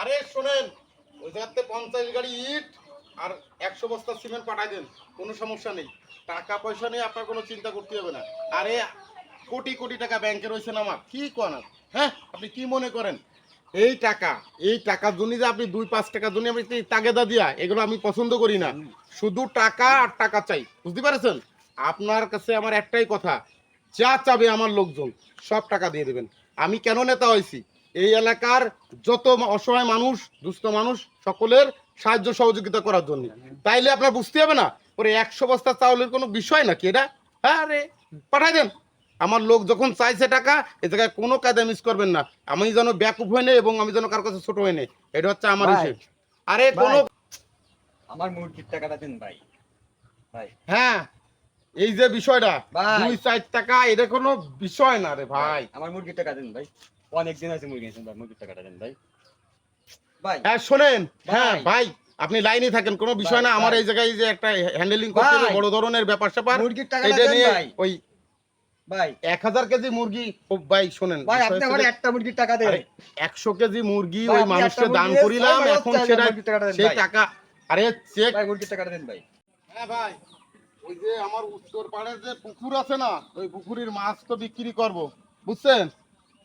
আরে শোনেন, ওই জায়গাতে 50 গাড়ি ইট আর 100 বস্তা সিমেন্ট পাঠাই দেন, কোনো সমস্যা নেই। টাকা পয়সা নিয়ে আপনার কোনো চিন্তা করতে হবে না। আরে কোটি কোটি টাকা ব্যাংকে রয়েছে না আমার, কি কোন? হ্যাঁ, আপনি কি মনে করেন এই টাকার জন্য যে আপনি 2-5 টাকার জন্য আপনি তাগেদা দিয়া, এগুলো আমি পছন্দ করি না। শুধু টাকা আর টাকা চাই, বুঝতে পারছেন? আপনার কাছে আমার একটাই কথা, যা চাবে আমার লোকজন সব টাকা দিয়ে দেবেন। আমি কেন নেতা হয়েছি? এই এলাকার যত অসহায় মানুষ, দুস্থ মানুষ, সকলের সাহায্য সহযোগিতা করার জন্য। তাইলে আপনার বুঝতে হবে না ওরে 100 বস্তা চাউলের কোনো বিষয় নাকি এটা। হ্যাঁ রে, পাঠাই দেন। আমার লোক যখন চাইছে টাকা, এ জায়গায় কোনো কায়দা মিস করবেন না। আমি যেন ব্যাকুপ হয়ে নেই এবং আমি যেন কার কাছে ছোট হয়ে নেই, এটা হচ্ছে আমার ভাই, হিসেব। আরে কোনো আমার মুরগির টাকাটা দিন ভাই। ভাই হ্যাঁ, এই যে বিষয়টা ভাই। 2-4 টাকা, এটা কোনো বিষয় না রে ভাই। আমার মুরগির টাকা দিন ভাই। অনেক দিন আছে মুরগি নিয়েছেন ভাই, মুরগির টাকাটা দেন ভাই। ভাই হ্যাঁ শোনেন, হ্যাঁ ভাই। ভাই, আপনি লাইনে থাকেন, কোনো বিষয় ভাই, না। আমার ভাই। এই জায়গায় যে একটা হ্যান্ডেলিং করতে হবে, ভাই। বড় ধরনের ব্যাপার স্যাপার, মুরগির টাকাটা এটা দেন নিয়ে ভাই। ওই ভাই 1000 কেজি মুরগি। ও ভাই শোনেন, ভাই বিষয় আপনি হচ্ছে আমার যে, একটা মুরগির টাকা দেন। আরে 100 কেজি মুরগি ভাই, ওই আপনি মানুষকে একটা দান মুরগি করিলাম, দিয়ে এখন ছয় সেটা মুরগির টাকাটা দেন সেই ভাই। টাকা। আরে চেক। ভাই মুরগির টাকাটা দেন ভাই। হ্যাঁ ভাই, ওই যে আমার উত্তর পাড়ের যে পুকুর আছে না, ওই পুকুরের মাছ তো বিক্রি করব, বুঝছেন?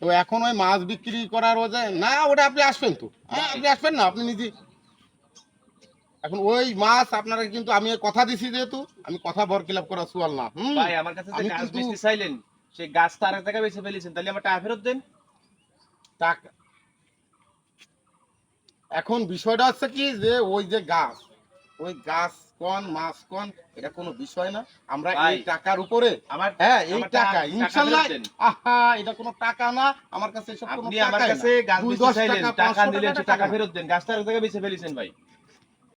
তো এখন ওই মাছ বিক্রি করার ওজে না, ওটা আপনি আসবেন তো। হ্যাঁ, আপনি আসবেন না, আপনি নিজে। এখন ওই মাছ আপনারা কিন্তু আমি কথা দিছি, যেহেতু আমি কথা বরখিলাপ করা সুয়াল না। ভাই আমার কাছে যে আমি গাছ কিন্তু বেচতে চাইলেন, সেই গাছ তো আরেক জায়গায় বেচে ফেলেছেন, তাহলে আমার টাকা ফেরত দেন। টাকা, এখন বিষয়টা হচ্ছে কি যে ওই যে গাছ, ওই গাছ কোন মাছ কোন, এটা কোনো বিষয় না। আমরা ভাই, এই টাকার উপরে, আমার হ্যাঁ এই আমার টাকা টাকা ইনশাল্লাহ, ফেরত দেন। আহা এটা কোনো টাকা না আমার কাছে, এসব কোনো আপনি আমার টাকাই কাছে না। গাছ বেচতে 2-10 চাইলেন, টাকা, টাকা 500 নিলেন, টাকা, সে টাকা ফেরত দেন। গাছটা আরেক জায়গায় বেচে ফেলেছেন ভাই।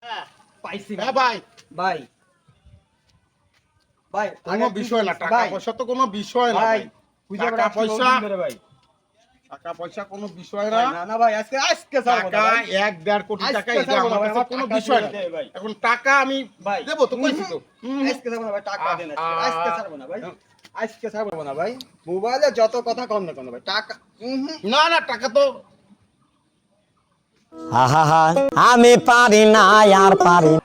হ্যাঁ পাইছি হ্যাঁ ভাই, ভাই। ভাই কোনো বিষয় না, টাকা পয়সা তো কোনো বিষয় না ভাই। ভাই। টাকা পয়সা, ভাই টাকা পয়সা কোনো বিষয় না। না না ভাই, আজকে আজকে ছাড়বো না টাকা ভাই। 1-1.5 কোটি টাকা, আজকে এটা ছাড়বো না আমার ভাই, কাছে আমার কোনো টাকা বিষয় না। দিয়ে দে ভাই। এখন টাকা আমি ভাই দেবো তো, কইছি তো। আজকে ছাড়বো না ভাই, টাকা দেন আজকে। আজকে ছাড়বো না ভাই, আজকে ছাড়বো না ভাই। মোবাইলে যত কথা কম না কেন ভাই, টাকা না না, টাকা তো আহা আমি পারি না আর পারি